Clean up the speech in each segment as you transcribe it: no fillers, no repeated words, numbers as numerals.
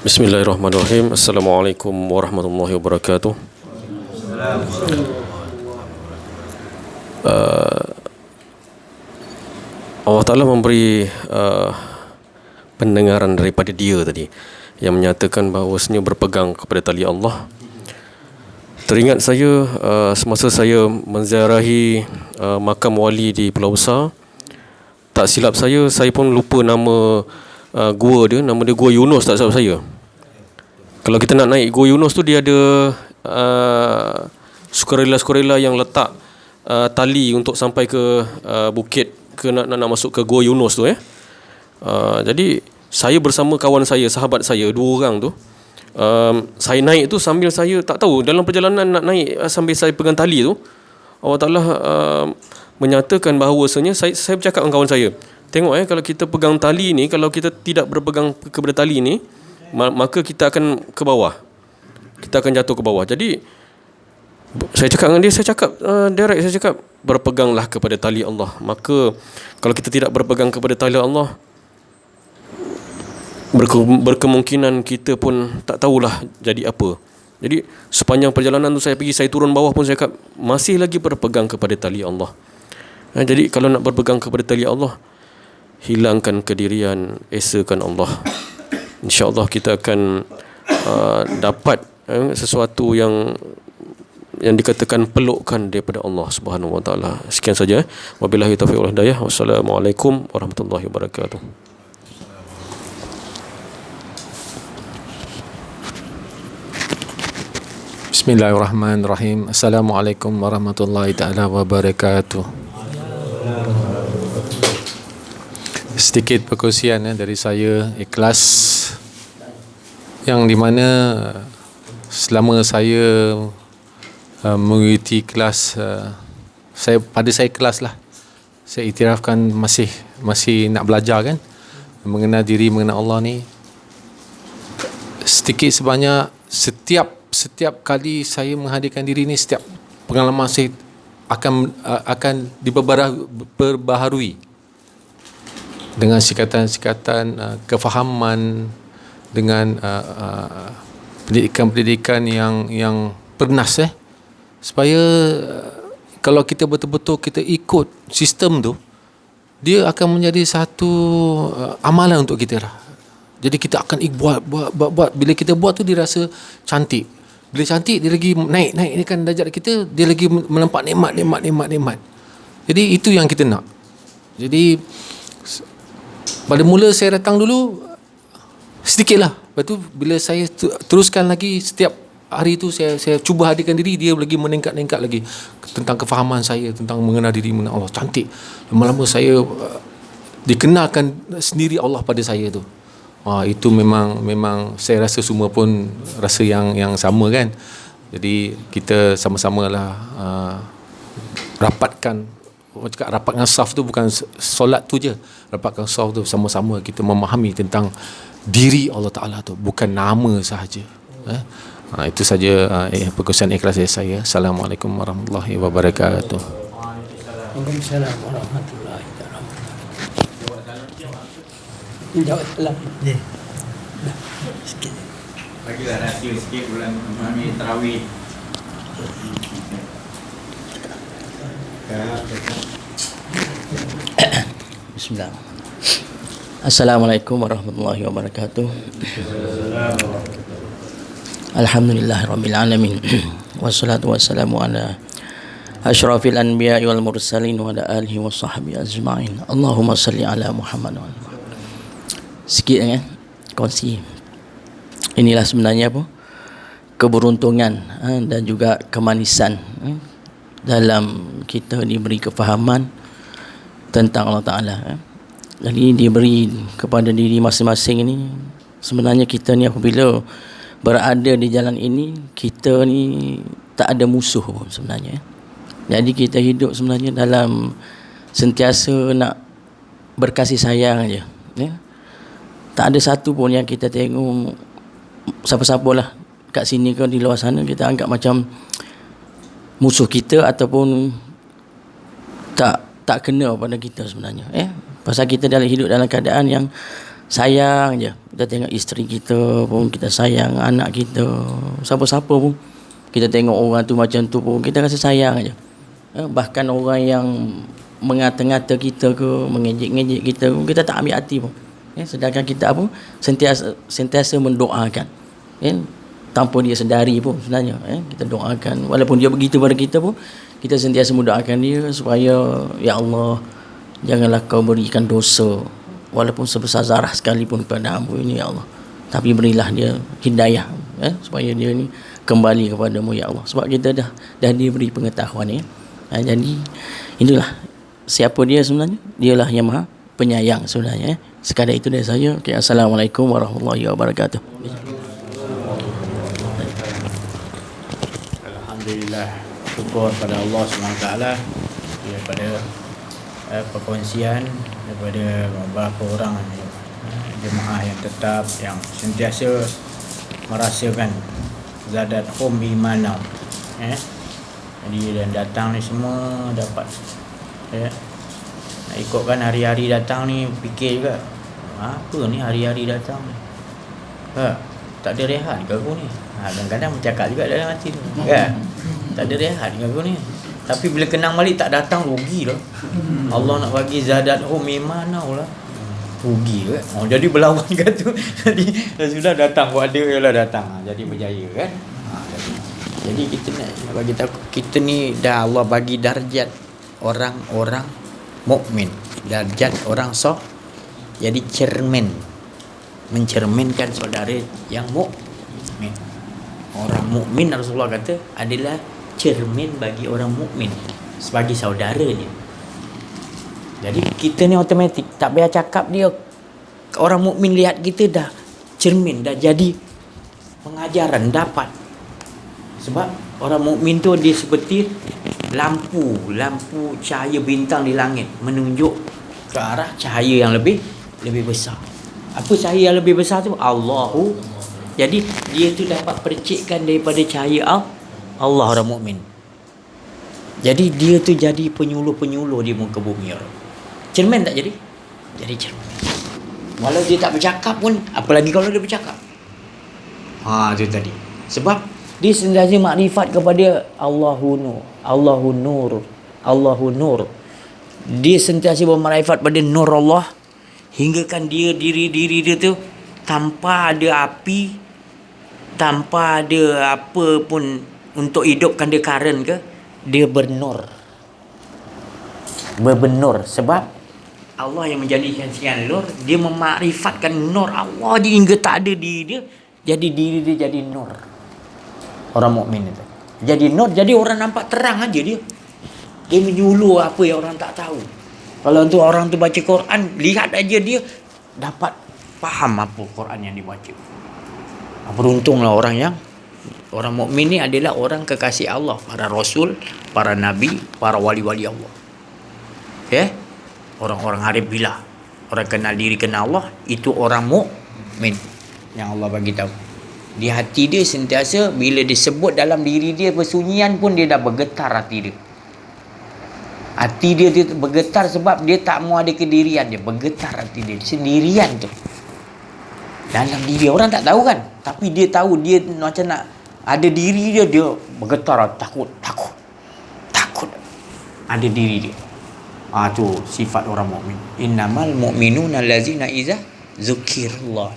Bismillahirrahmanirrahim. Assalamualaikum warahmatullahi wabarakatuh. Allah Ta'ala memberi pendengaran daripada dia tadi yang menyatakan bahawasanya berpegang kepada tali Allah. Teringat saya semasa saya menziarahi makam wali di Pulau Besar, tak silap saya pun lupa nama gua dia, nama dia Gua Yunus, tak silap saya. Kalau kita nak naik Gua Yunus tu, dia ada sukarela-sukarela yang letak tali untuk sampai ke bukit, ke nak masuk ke Gua Yunus tu. Jadi saya bersama kawan saya, sahabat saya, 2 orang tu, saya naik tu sambil saya tak tahu, dalam perjalanan nak naik sambil saya pegang tali tu, Allah Ta'ala menyatakan bahawasanya saya bercakap dengan kawan saya, tengok kalau kita pegang tali ni, kalau kita tidak berpegang kepada tali ni, maka kita akan ke bawah, kita akan jatuh ke bawah. Jadi saya cakap dengan dia, saya cakap direct, saya cakap berpeganglah kepada tali Allah. Maka kalau kita tidak berpegang kepada tali Allah, berkemungkinan kita pun tak tahulah jadi apa. Jadi sepanjang perjalanan tu saya pergi, saya turun bawah pun saya cakap masih lagi berpegang kepada tali Allah. Jadi kalau nak berpegang kepada tali Allah, hilangkan kedirian, esakan Allah. InsyaAllah kita akan dapat sesuatu yang dikatakan pelukkan daripada Allah Subhanahu Wa Taala. Sekian saja. Wabillahi taufiq wal hidayah. Wassalamualaikum warahmatullahi wabarakatuh. Bismillahirrahmanirrahim. Assalamualaikum warahmatullahi taala wabarakatuh. Sedikit perkongsian dari saya, ikhlas, yang di mana selama saya mengikuti kelas, saya kelas lah, saya iktirafkan masih nak belajar kan, mengenal diri, mengenal Allah ni. Sedikit sebanyak setiap kali saya menghadirkan diri ni, setiap pengalaman saya akan diperbaharui dengan sikatan-sikatan kefahaman, dengan pendidikan-pendidikan yang pernas, supaya kalau kita betul-betul kita ikut sistem tu, dia akan menjadi satu amalan untuk kita lah. Jadi kita akan buat. Bila kita buat tu, dia rasa cantik. Bila cantik, dia lagi naik kan darjat kita, dia lagi melempak nikmat. Jadi itu yang kita nak. Jadi pada mula saya datang dulu sedikit lah. Lepas tu bila saya teruskan lagi, setiap hari tu saya cuba hadirkan diri, dia lagi meningkat lagi tentang kefahaman saya, tentang mengenal diri, mengenal Allah. Cantik. Lama-lama saya dikenalkan sendiri Allah pada saya tu. Itu memang saya rasa semua pun rasa yang sama kan. Jadi kita sama-sama lah rapatkan saf tu, bukan solat tu je. Rapatkan saf tu, sama-sama kita memahami tentang diri Allah Ta'ala tu, bukan nama sahaja. Itu saja perkongsian ikhlas dari saya. Assalamualaikum warahmatullahi wabarakatuh. Waalaikumsalam warahmatullahi wabarakatuh. Jawab lah. Sikit. Bagilah rahsia sikit bulan memahami tarawih. Bismillah. Assalamualaikum warahmatullahi wabarakatuh. Alhamdulillahirabbil alamin. Wassalatu wassalamu ala asyrafil anbiya'i wal mursalin wa ala alihi washabbihi ajma'in. Allahumma salli ala Muhammad wa ala Muhammad. Sikit kan kongsi. Inilah sebenarnya keberuntungan dan juga kemanisan dalam kita diberi kefahaman tentang Allah Ta'ala. Jadi diberi kepada diri masing-masing ini. Sebenarnya kita ni apabila berada di jalan ini, kita ni tak ada musuh pun sebenarnya. Jadi kita hidup sebenarnya dalam sentiasa nak berkasih sayang aja. Tak ada satu pun yang kita tengok siapa-siapa lah kat sini ke di luar sana kita anggap macam musuh kita ataupun tak kena pada kita sebenarnya. Pasal kita hidup dalam keadaan yang sayang je. Kita tengok isteri kita pun kita sayang, anak kita, siapa-siapa pun kita tengok orang tu macam tu pun kita rasa sayang je. Bahkan orang yang mengata-ngata kita ke, mengejek-ngejek kita pun kita tak ambil hati pun. Sedangkan kita apa, sentiasa mendoakan, tanpa dia sedari pun sebenarnya, kita doakan. Walaupun dia begitu pada kita pun, kita sentiasa mendoakan dia supaya ya Allah, janganlah kau berikan dosa walaupun sebesar zarah sekalipun kepada hamba ini ya Allah, tapi berilah dia hidayah, supaya dia ni kembali kepadamu ya Allah. Sebab kita dah diberi pengetahuan ya. Jadi inilah siapa dia sebenarnya, dialah yang maha penyayang sebenarnya. Sekadar itu dari saya. Okay, Assalamualaikum warahmatullahi wabarakatuh. Alhamdulillah, syukur pada Allah SWT daripada perkongsian daripada beberapa orang jemaah yang tetap, yang sentiasa merasakan zadat hum imanam. Jadi dan datang ni semua dapat nak ikutkan hari-hari datang ni, fikir juga apa ni hari-hari datang ni, tak ada rehat ke aku ni? Kadang-kadang bercakap juga dalam hati tu, tak ada rehat ke aku ni? Tapi bila kenang balik tak datang, rugi lah. Allah nak bagi zadat hum imanau lah, rugi kan. Jadi berlawan kan tu. Jadi sudah datang, buat dia ialah datang, jadi berjaya kan. Jadi kita nak bagi tahu, kita ni dah Allah bagi darjat orang-orang mukmin, darjat orang jadi cermin, mencerminkan saudara yang mukmin. Orang mukmin Rasulullah kata adalah cermin bagi orang mukmin sebagai saudaranya. Jadi kita ni automatik tak payah cakap, dia orang mukmin lihat kita dah cermin, dah jadi pengajaran dapat. Sebab orang mukmin tu dia seperti lampu cahaya bintang di langit, menunjuk ke arah cahaya yang lebih besar. Apa cahaya yang lebih besar tu? Allahu. Jadi dia tu dapat percikkan daripada cahaya Allah orang mukmin. Jadi dia tu jadi penyuluh-penyuluh di muka bumi. Cermin tak jadi? Jadi cermin. Walau dia tak bercakap pun, apalagi kalau dia bercakap. Tu tadi. Sebab dia sentiasa makrifat kepada Allahu Nur, Allahu Nur, Allahu Nur. Dia sentiasa bermakrifat pada nur Allah, hinggakan dia diri dia tu tanpa ada api, tanpa ada apa pun untuk hidupkan dia current ke, dia bernur. Berbenur. Sebab Allah yang menjadikan sekian nur, dia memakrifatkan nur Allah dia hingga tak ada diri dia, jadi diri dia jadi nur. Orang mukmin itu jadi nur, jadi orang nampak terang aja dia. Dia menyuluh apa yang orang tak tahu. Kalau tu orang tu baca Quran, lihat aja dia dapat faham apa Quran yang dibaca. Beruntunglah orang mukmin ni adalah orang kekasih Allah, para rasul, para nabi, para wali-wali Allah. Orang-orang arif billah, orang kenal diri kenal Allah, itu orang mukmin yang Allah bagi tahu. Di hati dia sentiasa bila disebut dalam diri dia bersunyian pun dia dah bergetar hati dia. Hati dia bergetar sebab dia tak mau ada kedirian dia, bergetar hati dia sendirian tu. Dalam diri orang tak tahu kan, tapi dia tahu dia macam nak ada diri dia bergetar, takut ada diri dia. Tu sifat orang mukmin. Innamal mu'minuna allazina iza zukirullah.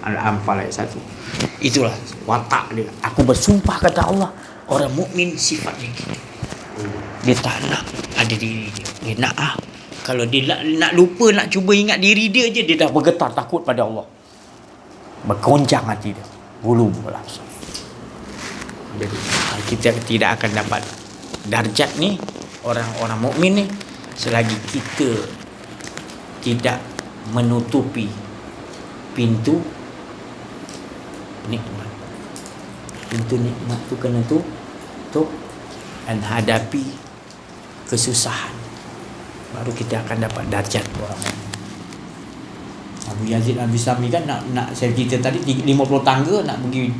Al-Anfal ayat 1. Itulah watak dia. Aku bersumpah kata Allah, orang mukmin sifat dia gitu. Dia tak nak ada diri dia. Dia nak kalau dia nak lupa, nak cuba ingat diri dia je, dia dah bergetar takut pada Allah. Bergoncang hati dia. Bulu berlangsung. Jadi kita tidak akan dapat darjat ni, orang-orang mukmin ni, selagi kita tidak menutupi pintu nikmat. Pintu nikmat tu kena tutup dan hadapi kesusahan, baru kita akan dapat darjat orang. Abu Yazid Al-Bistami kan nak saya cerita tadi 50 tangga nak bagi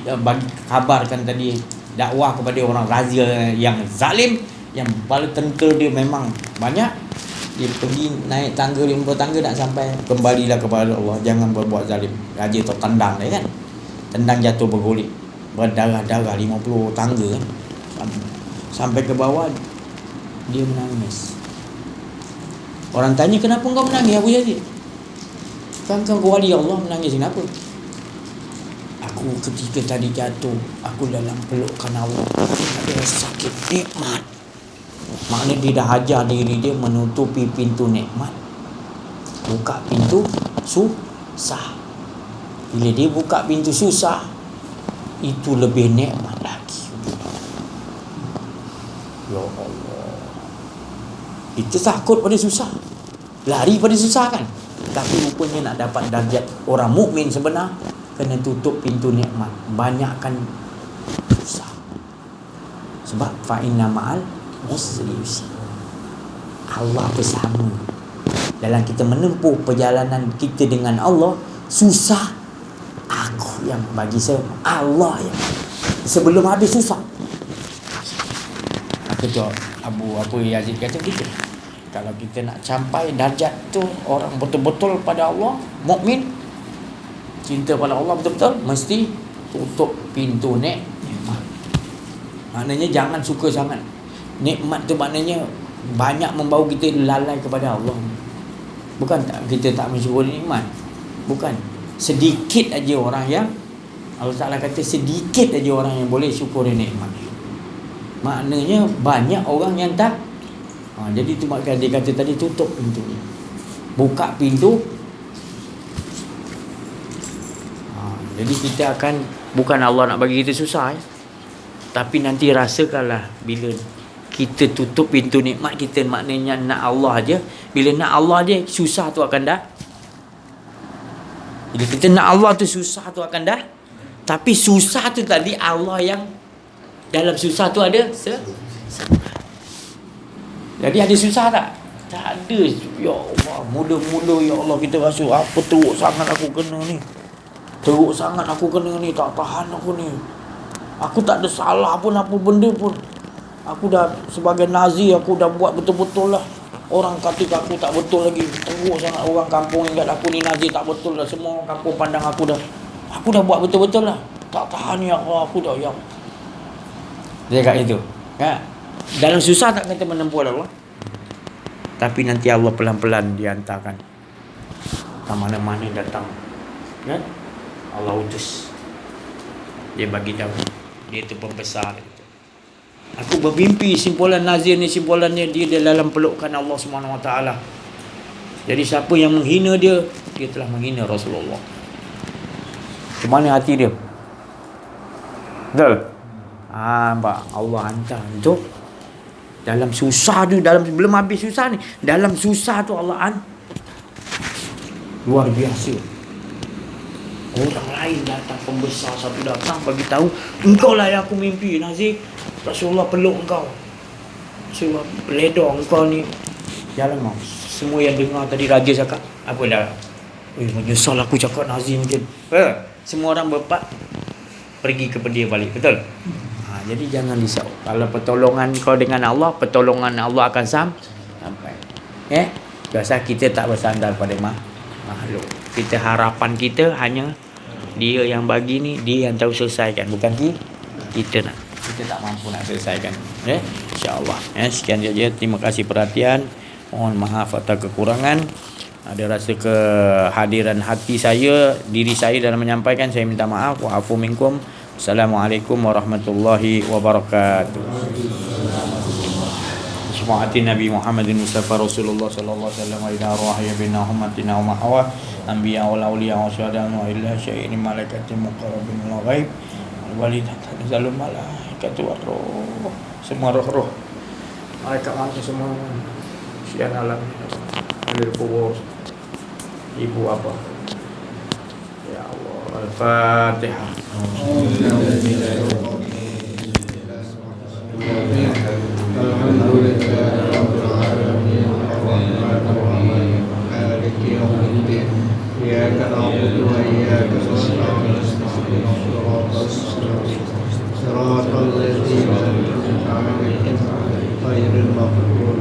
kabarkan tadi, dakwah kepada orang razia yang zalim, yang bala tentera dia memang banyak. Dia pergi naik tangga 50 tangga nak sampai, kembalilah kepada Allah, jangan berbuat zalim. Raja tu tendang dia kan, tendang jatuh bergolek, berdarah-darah 50 tangga kan. Sampai ke bawah dia menangis. Orang tanya, kenapa kau menangis Abu Yazid? Kan kau wali Allah, menangis kenapa? Aku ketika tadi jatuh, aku dalam pelukan Allah, ada sakit nikmat. Maknanya dia dah ajar diri dia menutupi pintu nikmat, buka pintu susah. Bila dia buka pintu susah, itu lebih nikmat lagi. Ya Allah, itu takut pada susah, lari pada susah kan. Tapi rupanya nak dapat darjat orang mukmin sebenar, kena tutup pintu nikmat, banyakkan susah. Sebab fa inna ma'al usri yusra. Allah bersama. Dalam kita menempuh perjalanan kita dengan Allah, susah aku yang bagi saya, Allah yang sebelum habis susah. Aku tu Abu Yazid kata gitu. Kalau kita nak capai darjat tu, orang betul-betul pada Allah, mukmin, cinta pada Allah betul-betul, mesti tutup pintu nikmat. Maknanya jangan suka sangat. Nikmat tu maknanya banyak membawa kita lalai kepada Allah. Bukan kita tak mensyukuri nikmat, bukan. Sedikit aja orang yang, Allah Ta'ala kata sedikit aja orang yang boleh syukuri nikmat. Maknanya banyak orang yang tak. Jadi tu maknanya dia kata tadi, tutup pintu, buka pintu. Jadi kita akan, bukan Allah nak bagi kita susah, tapi nanti rasakanlah bila kita tutup pintu nikmat kita, maknanya nak Allah aja. Bila nak Allah aja, susah tu akan dah. Bila kita nak Allah tu, susah tu akan dah. Tapi susah tu tadi, Allah yang dalam susah tu ada jadi ada susah tak? Tak ada. Ya Allah, mula-mula ya Allah kita rasa apa teruk sangat aku kena ni. Teruk sangat aku kena ni, tak tahan aku ni. Aku tak ada salah pun apa benda pun. Aku dah sebagai Nazi, aku dah buat betul-betul lah. Orang kata aku tak betul lagi. Teruk sangat orang kampung ingat aku ni Nazi tak betul lah. Semua orang kampung pandang aku dah buat betul-betul lah. Tak tahan ya Allah, aku dah ya. Dia kat itu. Kan? Dalam susah tak kata menempuh Allah. Tapi nanti Allah pelan-pelan dihantarkan. Tak mana-mana datang. Kan? Allah utus. Dia bagi tahu. Dia tu pembesar. Aku bermimpi simpulan Nazir ni, simpulannya dia dalam pelukan Allah SWT. Jadi siapa yang menghina dia, dia telah menghina Rasulullah. Macam mana hati dia? Betul? Nampak? Allah hantar untuk dalam susah tu, dalam belum habis susah ni, dalam susah tu Allah luar biasa. Orang lain datang, pembesar satu datang bagi tahu, engkau lah yang aku mimpi Nazir. Rasulullah peluk engkau, Rasulullah peledor engkau ni. Jalan mau. Semua yang dengar tadi raja cakap, apa dah? Menyesal aku cakap Nazir macam. Semua orang berpak pergi kepada dia balik, betul? Jadi jangan risau. Kalau pertolongan kau dengan Allah, pertolongan Allah akan sampai. Biasa kita tak bersandar pada makhluk. Kita harapan kita hanya dia yang bagi ni, dia yang tahu selesaikan, bukan kita nak. Kita tak mampu nak selesaikan. InsyaAllah. Sekian saja. Terima kasih perhatian. Mohon maaf atas kekurangan. Ada rasa kehadiran hati saya, diri saya dalam menyampaikan, saya minta maaf. Wa'afu minkum. Assalamualaikum warahmatullahi wabarakatuh. Syafaati Nabi Muhammadin Mustafa Rasulullah sallallahu alaihi wasallam wa ila arwah bina ummatina wa mahawa anbiya wal awliya wa syuhada wa illa syai'in malaikatin muqarrabin wal ghaib wal walidatan zalum malaikatu war roh. Semua roh-roh malaikat malaikat semua sian alam alir kubur ibu apa. Ya Allah, Al-Fatihah. إياك نعبد وإياك نستعين صراط الذين أنعمت عليهم غير المغضوب